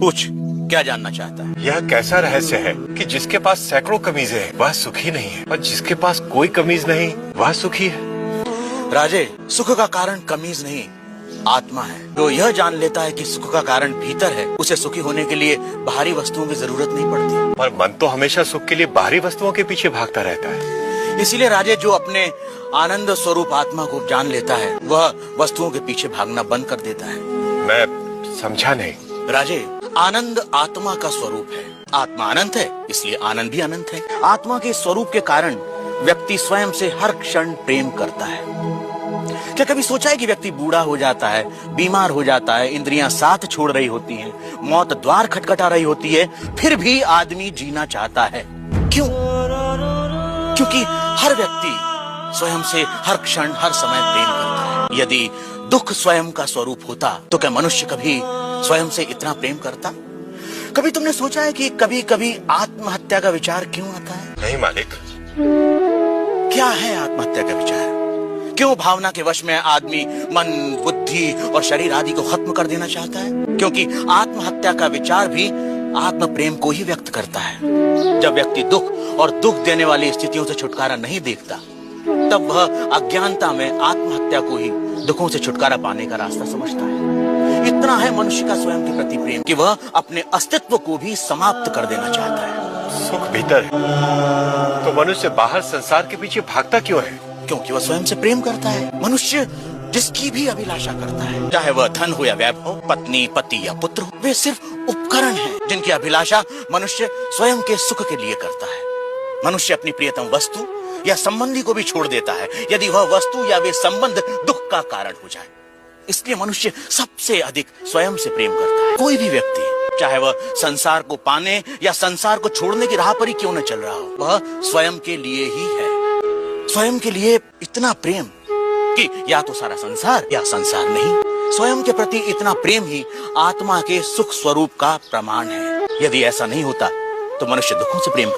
पूछ, क्या जानना चाहता है? यह कैसा रहस्य है कि जिसके पास सैकड़ों कमीजें हैं वह सुखी नहीं है और जिसके पास कोई कमीज नहीं वह सुखी है? राजे, सुख का कारण कमीज नहीं, आत्मा है। जो यह जान लेता है कि सुख का कारण भीतर है, उसे सुखी होने के लिए बाहरी वस्तुओं की जरूरत नहीं पड़ती। पर मन तो हमेशा सुख के लिए बाहरी वस्तुओं के पीछे भागता रहता है। इसीलिए राजे, जो अपने आनंद स्वरूप आत्मा को जान लेता है, वह वस्तुओं के पीछे भागना बंद कर देता है। मैं समझा नहीं। राजे, आनंद आत्मा का स्वरूप है। आत्मा अनंत है, इसलिए आनंद भी अनंत है। आत्मा के स्वरूप के कारण व्यक्ति स्वयं से हर क्षण प्रेम करता है। क्या कभी सोचा है कि व्यक्ति बूढ़ा हो जाता है, बीमार हो जाता है, इंद्रियां साथ छोड़ रही होती हैं, मौत द्वार खटखटा रही होती है, फिर भी आदमी जीना चाहता है? क्यों? क्योंकि हर व्यक्ति स्वयं से हर क्षण हर समय प्रेम करता है। यदि दुख स्वयं का स्वरूप होता तो क्या मनुष्य कभी स्वयं से इतना प्रेम करता? कभी तुमने सोचा है कि कभी कभी आत्महत्या का विचार क्यों आता है? नहीं मालिक। क्या है आत्महत्या का विचार? क्यों भावना के वश में आदमी मन, बुद्धि और शरीर आदि को खत्म कर देना चाहता है? क्योंकि आत्महत्या का विचार भी आत्म प्रेम को ही व्यक्त करता है। जब व्यक्ति दुख और दुख देने वाली स्थितियों से छुटकारा नहीं देखता, तब वह अज्ञानता में आत्महत्या को ही दुखों से छुटकारा पाने का रास्ता समझता है। इतना है मनुष्य का स्वयं के प्रति प्रेम कि वह अपने अस्तित्व को भी समाप्त कर देना चाहता है। सुख भीतर है तो मनुष्य बाहर संसार के पीछे भागता क्यों है? क्योंकि वह स्वयं से प्रेम करता है। मनुष्य जिसकी भी अभिलाषा करता है, चाहे वह धन हो या वैभव, पत्नी, पति या पुत्र हो, वे सिर्फ उपकरण हैं जिनकी अभिलाषा मनुष्य स्वयं के सुख के लिए करता है। मनुष्य अपनी प्रियतम वस्तु या संबंधी को भी छोड़ देता है यदि वह वस्तु या वे संबंध दुख का कारण हो जाए। इसलिए मनुष्य सबसे अधिक स्वयं से प्रेम करता है। कोई भी व्यक्ति, चाहे वह संसार को पाने या संसार को छोड़ने की राह पर ही क्यों न चल रहा हो, वह स्वयं के लिए ही है। स्वयं के लिए इतना प्रेम कि या तो सारा संसार या संसार नहीं। स्वयं के प्रति इतना प्रेम ही आत्मा के सुख स्वरूप का प्रमाण है। यदि ऐसा नहीं होता तो मनुष्य दुखों से प्रेम